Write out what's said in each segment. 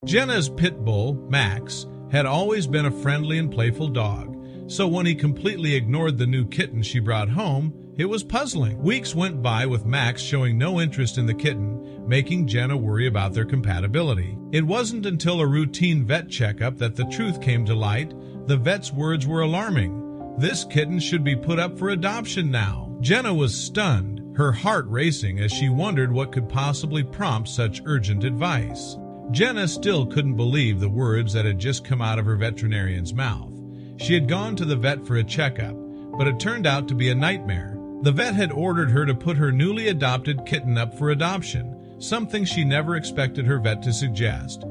Jenna's pit bull, Max, had always been a friendly and playful dog, so when he completely ignored the new kitten she brought home, it was puzzling. Weeks went by with Max showing no interest in the kitten, making Jenna worry about their compatibility. It wasn't until a routine vet checkup that the truth came to light. The vet's words were alarming. This kitten should be put up for adoption now. Jenna was stunned, her heart racing as she wondered what could possibly prompt such urgent advice. Jenna still couldn't believe the words that had just come out of her veterinarian's mouth. She had gone to the vet for a checkup, but it turned out to be a nightmare. The vet had ordered her to put her newly adopted kitten up for adoption, something she never expected her vet to suggest.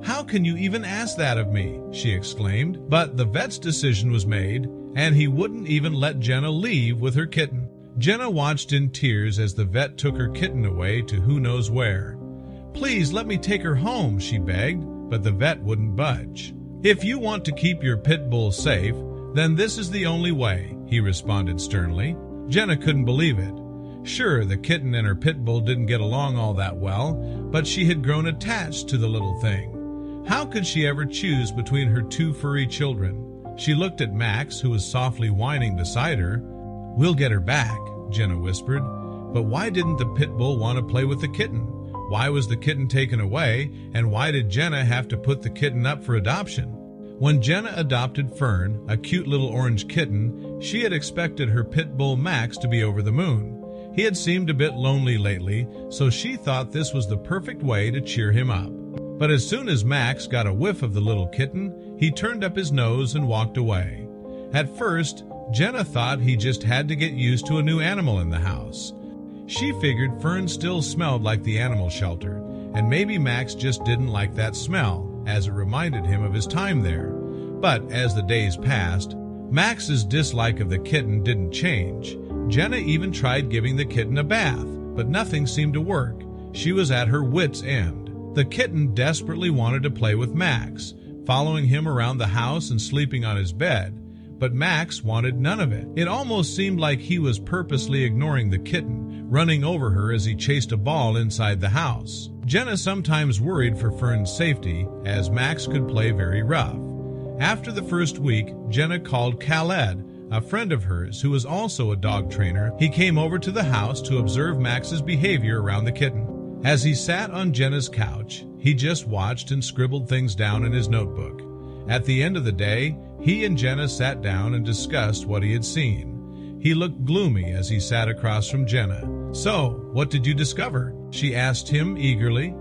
"How can you even ask that of me?" she exclaimed. But the vet's decision was made, and he wouldn't even let Jenna leave with her kitten. Jenna watched in tears as the vet took her kitten away to who knows where. "Please let me take her home," she begged, but the vet wouldn't budge. "If you want to keep your pit bull safe, then this is the only way," he responded sternly. Jenna couldn't believe it. Sure, the kitten and her pit bull didn't get along all that well, but she had grown attached to the little thing. How could she ever choose between her two furry children? She looked at Max, who was softly whining beside her. "We'll get her back," Jenna whispered. But why didn't the pit bull want to play with the kitten? Why was the kitten taken away, and why did Jenna have to put the kitten up for adoption? When Jenna adopted Fern, a cute little orange kitten, she had expected her pit bull Max to be over the moon. He had seemed a bit lonely lately, so she thought this was the perfect way to cheer him up. But as soon as Max got a whiff of the little kitten, he turned up his nose and walked away. At first, Jenna thought he just had to get used to a new animal in the house. She figured Fern still smelled like the animal shelter, and maybe Max just didn't like that smell, as it reminded him of his time there. But as the days passed, Max's dislike of the kitten didn't change. Jenna even tried giving the kitten a bath, but nothing seemed to work. She was at her wits' end. The kitten desperately wanted to play with Max, following him around the house and sleeping on his bed, but Max wanted none of it. It almost seemed like he was purposely ignoring the kitten, running over her as he chased a ball inside the house. Jenna sometimes worried for Fern's safety, as Max could play very rough. After the first week, Jenna called Khaled, a friend of hers who was also a dog trainer. He came over to the house to observe Max's behavior around the kitten. As he sat on Jenna's couch, he just watched and scribbled things down in his notebook. At the end of the day, he and Jenna sat down and discussed what he had seen. He looked gloomy as he sat across from Jenna. "So, what did you discover?" she asked him eagerly.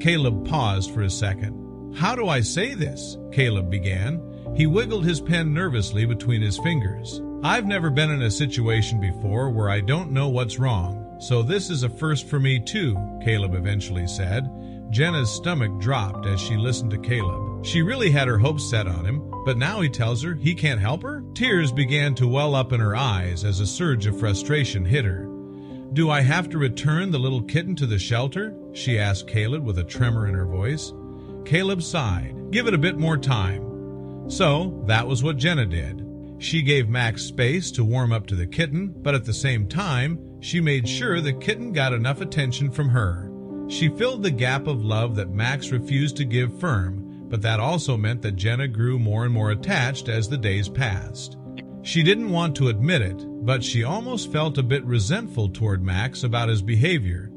Caleb paused for a second. "How do I say this?" Caleb began. He wiggled his pen nervously between his fingers. "I've never been in a situation before where I don't know what's wrong, so this is a first for me too," Caleb eventually said. Jenna's stomach dropped as she listened to Caleb. She really had her hopes set on him, but now he tells her he can't help her? Tears began to well up in her eyes as a surge of frustration hit her. "Do I have to return the little kitten to the shelter?" she asked Caleb with a tremor in her voice. Caleb sighed. "Give it a bit more time." So that was what Jenna did. She gave Max space to warm up to the kitten, but at the same time, she made sure the kitten got enough attention from her. She filled the gap of love that Max refused to give Fern, but that also meant that Jenna grew more and more attached as the days passed. She didn't want to admit it, but she almost felt a bit resentful toward Max about his behavior.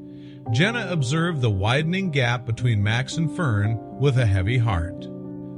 Jenna observed the widening gap between Max and Fern with a heavy heart.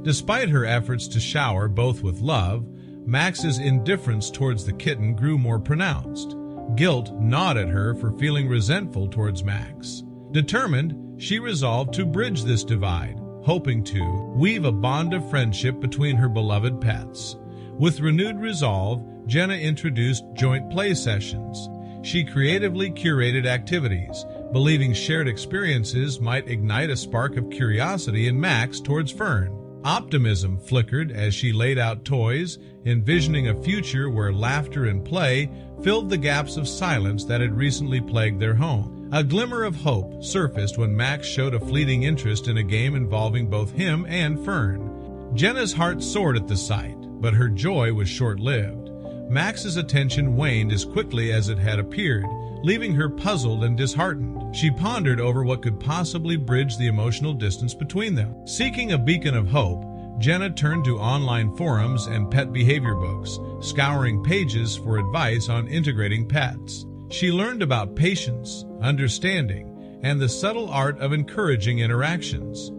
Despite her efforts to shower both with love, Max's indifference towards the kitten grew more pronounced. Guilt gnawed at her for feeling resentful towards Max. Determined, she resolved to bridge this divide, hoping to weave a bond of friendship between her beloved pets. With renewed resolve, Jenna introduced joint play sessions. She creatively curated activities, believing shared experiences might ignite a spark of curiosity in Max towards Fern. Optimism flickered as she laid out toys, envisioning a future where laughter and play filled the gaps of silence that had recently plagued their home. A glimmer of hope surfaced when Max showed a fleeting interest in a game involving both him and Fern. Jenna's heart soared at the sight, but her joy was short-lived. Max's attention waned as quickly as it had appeared, leaving her puzzled and disheartened. She pondered over what could possibly bridge the emotional distance between them. Seeking a beacon of hope, Jenna turned to online forums and pet behavior books, scouring pages for advice on integrating pets. She learned about patience, understanding, and the subtle art of encouraging interactions.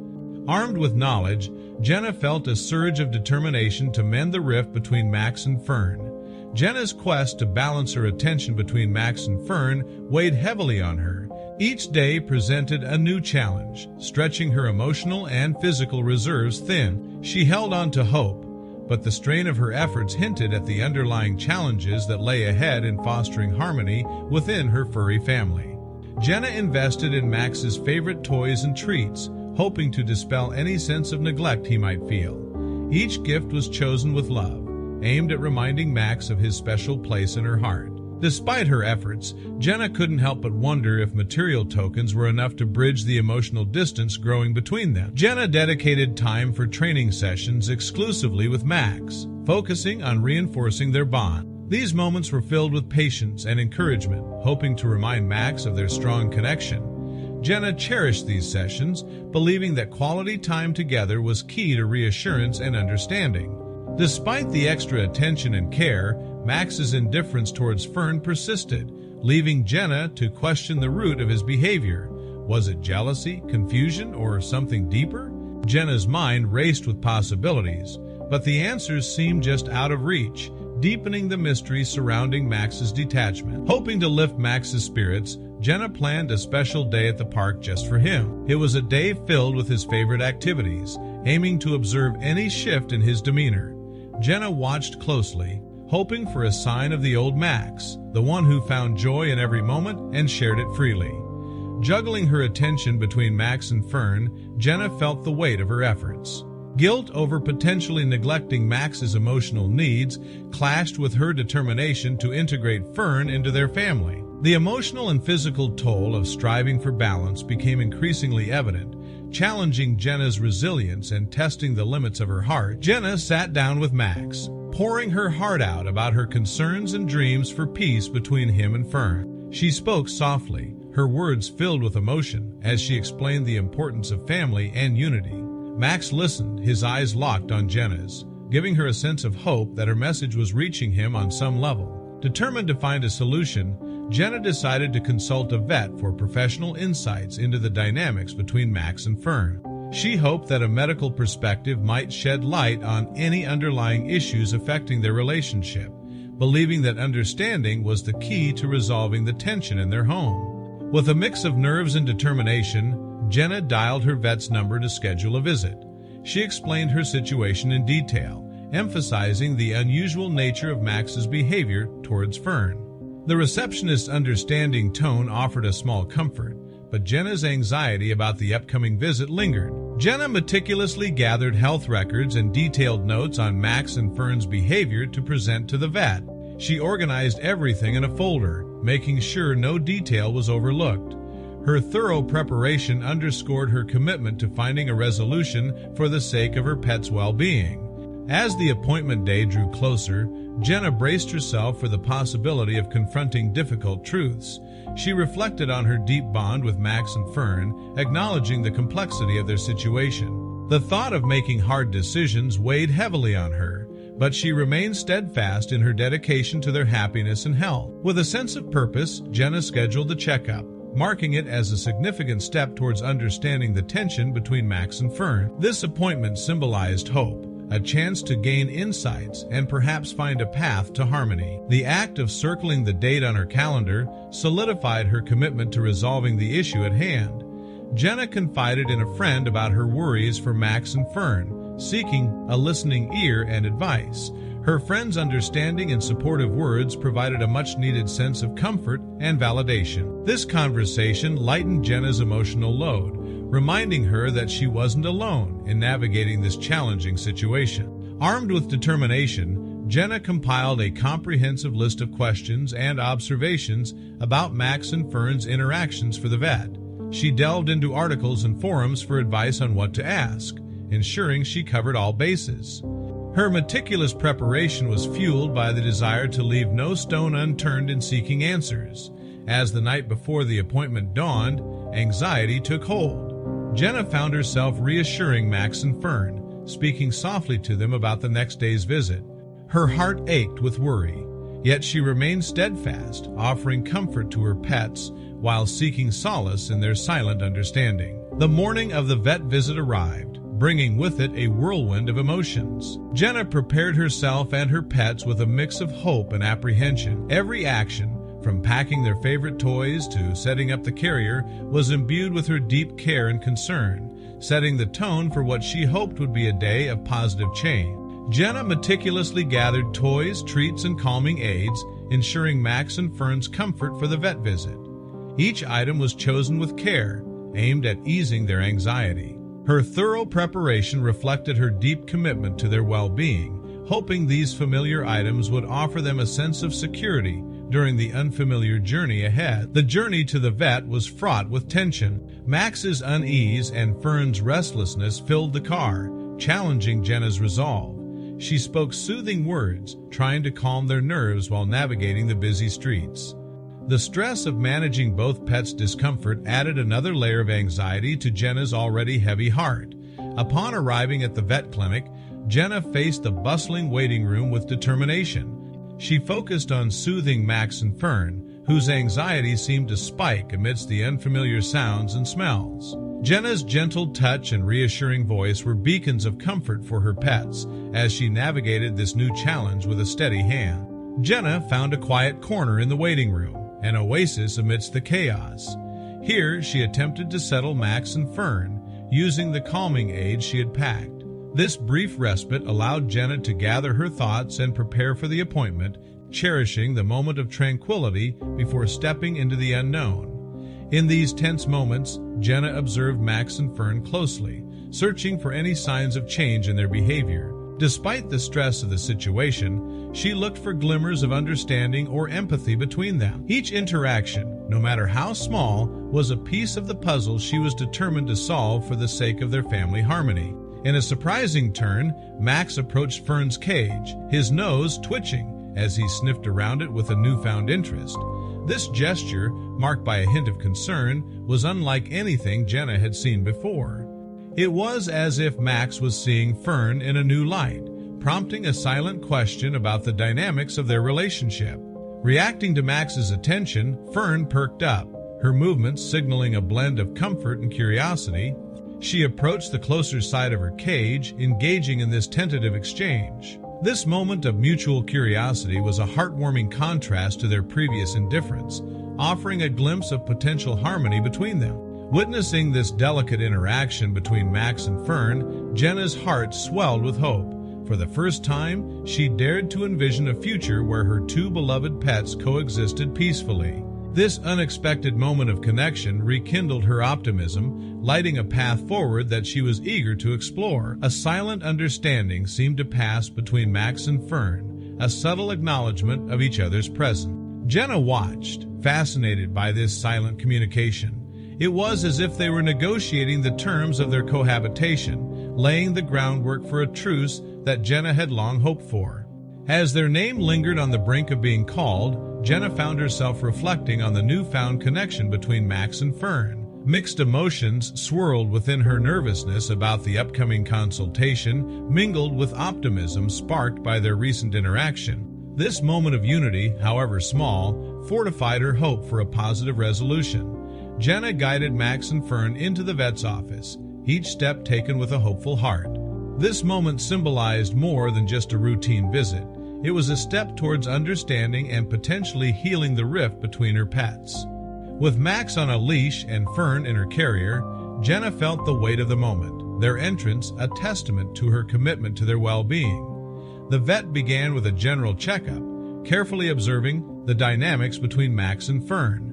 Armed with knowledge, Jenna felt a surge of determination to mend the rift between Max and Fern. Jenna's quest to balance her attention between Max and Fern weighed heavily on her. Each day presented a new challenge, stretching her emotional and physical reserves thin. She held on to hope, but the strain of her efforts hinted at the underlying challenges that lay ahead in fostering harmony within her furry family. Jenna invested in Max's favorite toys and treats, hoping to dispel any sense of neglect he might feel. Each gift was chosen with love, aimed at reminding Max of his special place in her heart. Despite her efforts, Jenna couldn't help but wonder if material tokens were enough to bridge the emotional distance growing between them. Jenna dedicated time for training sessions exclusively with Max, focusing on reinforcing their bond. These moments were filled with patience and encouragement, hoping to remind Max of their strong connection. Jenna cherished these sessions, believing that quality time together was key to reassurance and understanding. Despite the extra attention and care, Max's indifference towards Fern persisted, leaving Jenna to question the root of his behavior. Was it jealousy, confusion, or something deeper? Jenna's mind raced with possibilities, but the answers seemed just out of reach, deepening the mystery surrounding Max's detachment. Hoping to lift Max's spirits, Jenna planned a special day at the park just for him. It was a day filled with his favorite activities, aiming to observe any shift in his demeanor. Jenna watched closely, hoping for a sign of the old Max, the one who found joy in every moment and shared it freely. Juggling her attention between Max and Fern, Jenna felt the weight of her efforts. Guilt over potentially neglecting Max's emotional needs clashed with her determination to integrate Fern into their family. The emotional and physical toll of striving for balance became increasingly evident, challenging Jenna's resilience and testing the limits of her heart. Jenna sat down with Max, pouring her heart out about her concerns and dreams for peace between him and Fern. She spoke softly, her words filled with emotion, as she explained the importance of family and unity. Max listened, his eyes locked on Jenna's, giving her a sense of hope that her message was reaching him on some level. Determined to find a solution, Jenna decided to consult a vet for professional insights into the dynamics between Max and Fern. She hoped that a medical perspective might shed light on any underlying issues affecting their relationship, believing that understanding was the key to resolving the tension in their home. With a mix of nerves and determination, Jenna dialed her vet's number to schedule a visit. She explained her situation in detail, emphasizing the unusual nature of Max's behavior towards Fern. The receptionist's understanding tone offered a small comfort, but Jenna's anxiety about the upcoming visit lingered. Jenna meticulously gathered health records and detailed notes on Max and Fern's behavior to present to the vet. She organized everything in a folder, making sure no detail was overlooked. Her thorough preparation underscored her commitment to finding a resolution for the sake of her pet's well-being. As the appointment day drew closer, Jenna braced herself for the possibility of confronting difficult truths. She reflected on her deep bond with Max and Fern, acknowledging the complexity of their situation. The thought of making hard decisions weighed heavily on her, but she remained steadfast in her dedication to their happiness and health. With a sense of purpose, Jenna scheduled the checkup, marking it as a significant step towards understanding the tension between Max and Fern. This appointment symbolized hope, a chance to gain insights and perhaps find a path to harmony. The act of circling the date on her calendar solidified her commitment to resolving the issue at hand. Jenna confided in a friend about her worries for Max and Fern, seeking a listening ear and advice. Her friend's understanding and supportive words provided a much-needed sense of comfort and validation. This conversation lightened Jenna's emotional load, reminding her that she wasn't alone in navigating this challenging situation. Armed with determination, Jenna compiled a comprehensive list of questions and observations about Max and Fern's interactions for the vet. She delved into articles and forums for advice on what to ask, ensuring she covered all bases. Her meticulous preparation was fueled by the desire to leave no stone unturned in seeking answers. As the night before the appointment dawned, anxiety took hold. Jenna found herself reassuring Max and Fern, speaking softly to them about the next day's visit. Her heart ached with worry, yet she remained steadfast, offering comfort to her pets while seeking solace in their silent understanding. The morning of the vet visit arrived, bringing with it a whirlwind of emotions. Jenna prepared herself and her pets with a mix of hope and apprehension. Every action, from packing their favorite toys to setting up the carrier, was imbued with her deep care and concern, setting the tone for what she hoped would be a day of positive change. Jenna meticulously gathered toys, treats, and calming aids, ensuring Max and Fern's comfort for the vet visit. Each item was chosen with care, aimed at easing their anxiety. Her thorough preparation reflected her deep commitment to their well-being, hoping these familiar items would offer them a sense of security during the unfamiliar journey ahead. The journey to the vet was fraught with tension. Max's unease and Fern's restlessness filled the car, challenging Jenna's resolve. She spoke soothing words, trying to calm their nerves while navigating the busy streets. The stress of managing both pets' discomfort added another layer of anxiety to Jenna's already heavy heart. Upon arriving at the vet clinic, Jenna faced the bustling waiting room with determination. She focused on soothing Max and Fern, whose anxiety seemed to spike amidst the unfamiliar sounds and smells. Jenna's gentle touch and reassuring voice were beacons of comfort for her pets as she navigated this new challenge with a steady hand. Jenna found a quiet corner in the waiting room, an oasis amidst the chaos. Here, she attempted to settle Max and Fern, using the calming aids she had packed. This brief respite allowed Jenna to gather her thoughts and prepare for the appointment, cherishing the moment of tranquility before stepping into the unknown. In these tense moments, Jenna observed Max and Fern closely, searching for any signs of change in their behavior. Despite the stress of the situation, she looked for glimmers of understanding or empathy between them. Each interaction, no matter how small, was a piece of the puzzle she was determined to solve for the sake of their family harmony. In a surprising turn, Max approached Fern's cage, his nose twitching as he sniffed around it with a newfound interest. This gesture, marked by a hint of concern, was unlike anything Jenna had seen before. It was as if Max was seeing Fern in a new light, prompting a silent question about the dynamics of their relationship. Reacting to Max's attention, Fern perked up, her movements signaling a blend of comfort and curiosity. She approached the closer side of her cage, engaging in this tentative exchange. This moment of mutual curiosity was a heartwarming contrast to their previous indifference, offering a glimpse of potential harmony between them. Witnessing this delicate interaction between Max and Fern, Jenna's heart swelled with hope. For the first time, she dared to envision a future where her two beloved pets coexisted peacefully. This unexpected moment of connection rekindled her optimism, lighting a path forward that she was eager to explore. A silent understanding seemed to pass between Max and Fern, a subtle acknowledgement of each other's presence. Jenna watched, fascinated by this silent communication. It was as if they were negotiating the terms of their cohabitation, laying the groundwork for a truce that Jenna had long hoped for. As their name lingered on the brink of being called, Jenna found herself reflecting on the newfound connection between Max and Fern. Mixed emotions swirled within her. Nervousness about the upcoming consultation mingled with optimism sparked by their recent interaction. This moment of unity, however small, fortified her hope for a positive resolution. Jenna guided Max and Fern into the vet's office, each step taken with a hopeful heart. This moment symbolized more than just a routine visit. It was a step towards understanding and potentially healing the rift between her pets. With Max on a leash and Fern in her carrier, Jenna felt the weight of the moment, their entrance a testament to her commitment to their well-being. The vet began with a general checkup, carefully observing the dynamics between Max and Fern.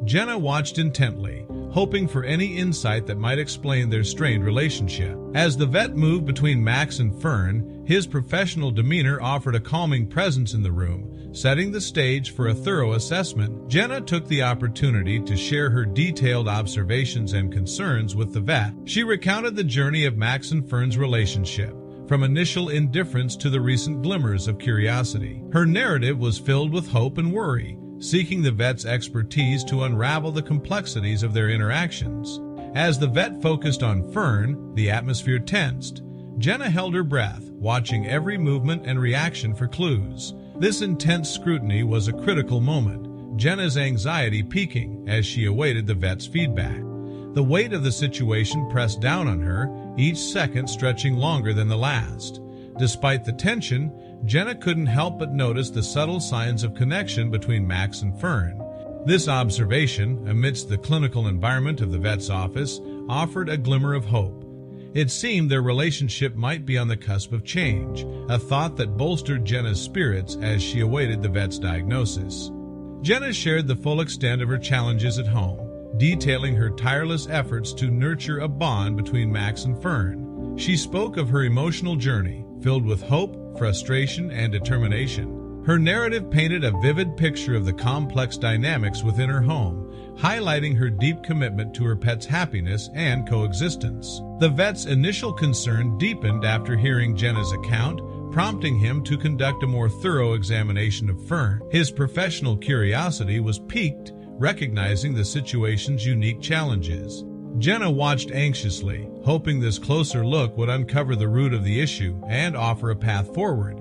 Jenna watched intently, hoping for any insight that might explain their strained relationship. As the vet moved between Max and Fern, his professional demeanor offered a calming presence in the room, setting the stage for a thorough assessment. Jenna took the opportunity to share her detailed observations and concerns with the vet. She recounted the journey of Max and Fern's relationship, from initial indifference to the recent glimmers of curiosity. Her narrative was filled with hope and worry, seeking the vet's expertise to unravel the complexities of their interactions. As the vet focused on Fern, the atmosphere tensed. Jenna held her breath, watching every movement and reaction for clues. This intense scrutiny was a critical moment, Jenna's anxiety peaking as she awaited the vet's feedback. The weight of the situation pressed down on her, each second stretching longer than the last. Despite the tension, Jenna couldn't help but notice the subtle signs of connection between Max and Fern. This observation, amidst the clinical environment of the vet's office, offered a glimmer of hope. It seemed their relationship might be on the cusp of change, a thought that bolstered Jenna's spirits as she awaited the vet's diagnosis. Jenna shared the full extent of her challenges at home, detailing her tireless efforts to nurture a bond between Max and Fern. She spoke of her emotional journey, filled with hope, frustration, and determination. Her narrative painted a vivid picture of the complex dynamics within her home, highlighting her deep commitment to her pet's happiness and coexistence. The vet's initial concern deepened after hearing Jenna's account, prompting him to conduct a more thorough examination of Fern. His professional curiosity was piqued, recognizing the situation's unique challenges. Jenna watched anxiously, hoping this closer look would uncover the root of the issue and offer a path forward.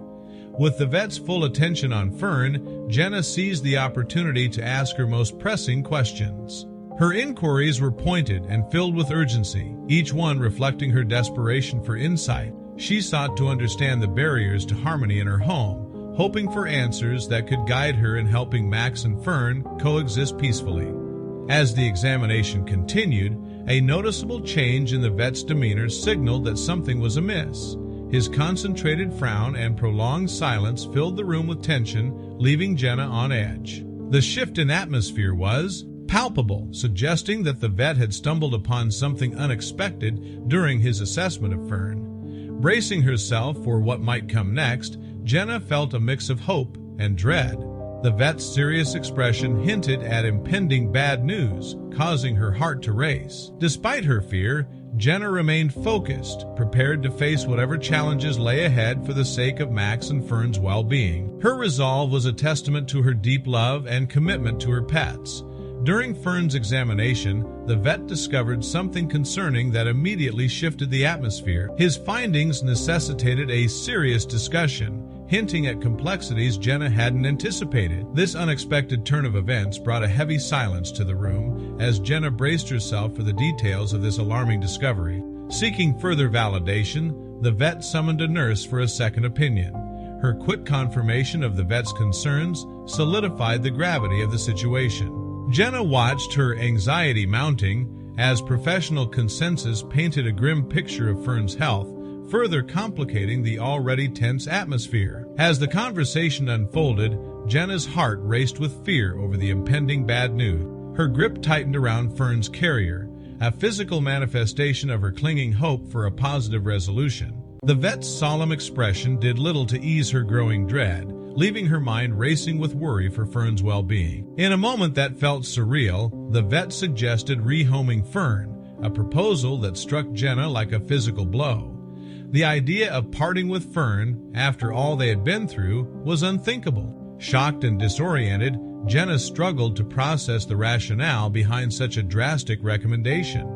With the vet's full attention on Fern, Jenna seized the opportunity to ask her most pressing questions. Her inquiries were pointed and filled with urgency, each one reflecting her desperation for insight. She sought to understand the barriers to harmony in her home, hoping for answers that could guide her in helping Max and Fern coexist peacefully. As the examination continued, a noticeable change in the vet's demeanor signaled that something was amiss. His concentrated frown and prolonged silence filled the room with tension, leaving Jenna on edge. The shift in atmosphere was palpable, suggesting that the vet had stumbled upon something unexpected during his assessment of Fern. Bracing herself for what might come next, Jenna felt a mix of hope and dread. The vet's serious expression hinted at impending bad news, causing her heart to race. Despite her fear, Jenna remained focused, prepared to face whatever challenges lay ahead for the sake of Max and Fern's well-being. Her resolve was a testament to her deep love and commitment to her pets. During Fern's examination, the vet discovered something concerning that immediately shifted the atmosphere. His findings necessitated a serious discussion, hinting at complexities Jenna hadn't anticipated. This unexpected turn of events brought a heavy silence to the room as Jenna braced herself for the details of this alarming discovery. Seeking further validation, the vet summoned a nurse for a second opinion. Her quick confirmation of the vet's concerns solidified the gravity of the situation. Jenna watched, her anxiety mounting, as professional consensus painted a grim picture of Fern's health, further complicating the already tense atmosphere. As the conversation unfolded, Jenna's heart raced with fear over the impending bad news. Her grip tightened around Fern's carrier, a physical manifestation of her clinging hope for a positive resolution. The vet's solemn expression did little to ease her growing dread, leaving her mind racing with worry for Fern's well-being. In a moment that felt surreal, the vet suggested rehoming Fern, a proposal that struck Jenna like a physical blow. The idea of parting with Fern, after all they had been through, was unthinkable. Shocked and disoriented, Jenna struggled to process the rationale behind such a drastic recommendation.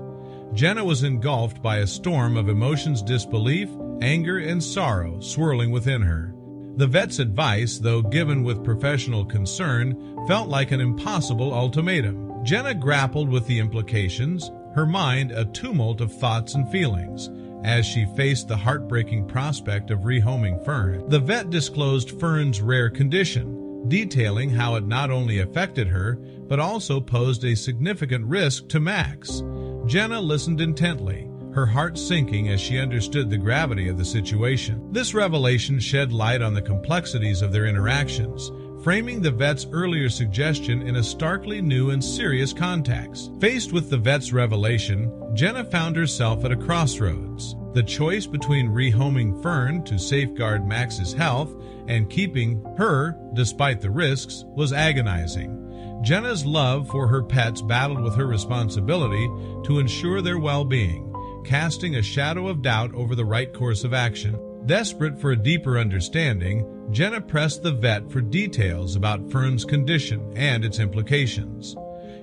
Jenna was engulfed by a storm of emotions: disbelief, anger, and sorrow swirling within her. The vet's advice, though given with professional concern, felt like an impossible ultimatum. Jenna grappled with the implications, her mind a tumult of thoughts and feelings. As she faced the heartbreaking prospect of rehoming Fern, the vet disclosed Fern's rare condition, detailing how it not only affected her, but also posed a significant risk to Max. Jenna listened intently, her heart sinking as she understood the gravity of the situation. This revelation shed light on the complexities of their interactions, framing the vet's earlier suggestion in a starkly new and serious context. Faced with the vet's revelation, Jenna found herself at a crossroads. The choice between rehoming Fern to safeguard Max's health and keeping her, despite the risks, was agonizing. Jenna's love for her pets battled with her responsibility to ensure their well-being, casting a shadow of doubt over the right course of action. Desperate for a deeper understanding, Jenna pressed the vet for details about Fern's condition and its implications.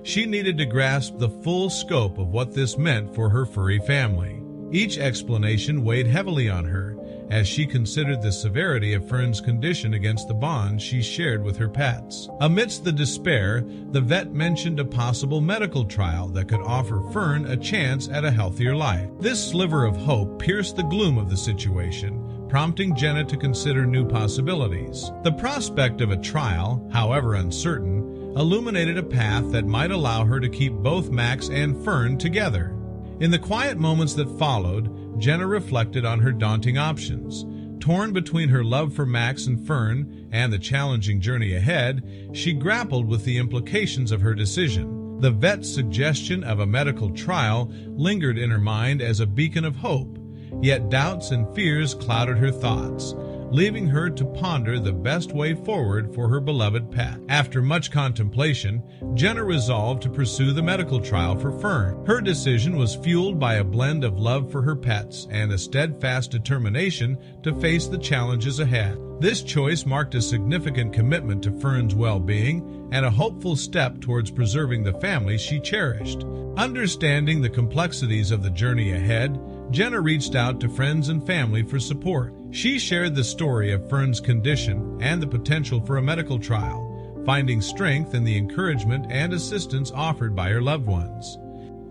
She needed to grasp the full scope of what this meant for her furry family. Each explanation weighed heavily on her, as she considered the severity of Fern's condition against the bond she shared with her pets. Amidst the despair, the vet mentioned a possible medical trial that could offer Fern a chance at a healthier life. This sliver of hope pierced the gloom of the situation, prompting Jenna to consider new possibilities. The prospect of a trial, however uncertain, illuminated a path that might allow her to keep both Max and Fern together. In the quiet moments that followed, Jenna reflected on her daunting options. Torn between her love for Max and Fern and the challenging journey ahead, she grappled with the implications of her decision. The vet's suggestion of a medical trial lingered in her mind as a beacon of hope, yet doubts and fears clouded her thoughts, leaving her to ponder the best way forward for her beloved pet. After much contemplation, Jenna resolved to pursue the medical trial for Fern. Her decision was fueled by a blend of love for her pets and a steadfast determination to face the challenges ahead. This choice marked a significant commitment to Fern's well-being and a hopeful step towards preserving the family she cherished. Understanding the complexities of the journey ahead, Jenna reached out to friends and family for support. She shared the story of Fern's condition and the potential for a medical trial, finding strength in the encouragement and assistance offered by her loved ones.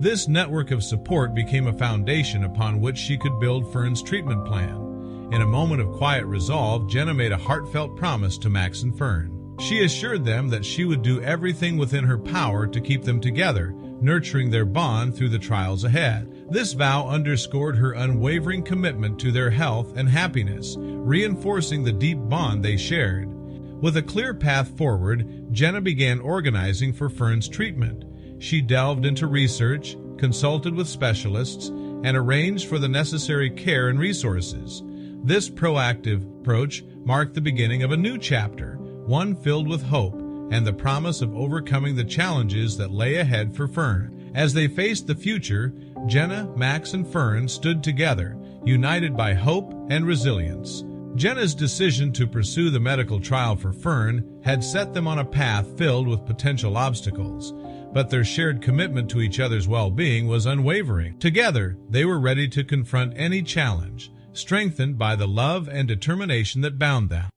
This network of support became a foundation upon which she could build Fern's treatment plan. In a moment of quiet resolve, Jenna made a heartfelt promise to Max and Fern. She assured them that she would do everything within her power to keep them together, nurturing their bond through the trials ahead. This vow underscored her unwavering commitment to their health and happiness, reinforcing the deep bond they shared. With a clear path forward, Jenna began organizing for Fern's treatment. She delved into research, consulted with specialists, and arranged for the necessary care and resources. This proactive approach marked the beginning of a new chapter, one filled with hope and the promise of overcoming the challenges that lay ahead for Fern. As they faced the future, Jenna, Max, and Fern stood together, united by hope and resilience. Jenna's decision to pursue the medical trial for Fern had set them on a path filled with potential obstacles, but their shared commitment to each other's well-being was unwavering. Together, they were ready to confront any challenge, strengthened by the love and determination that bound them.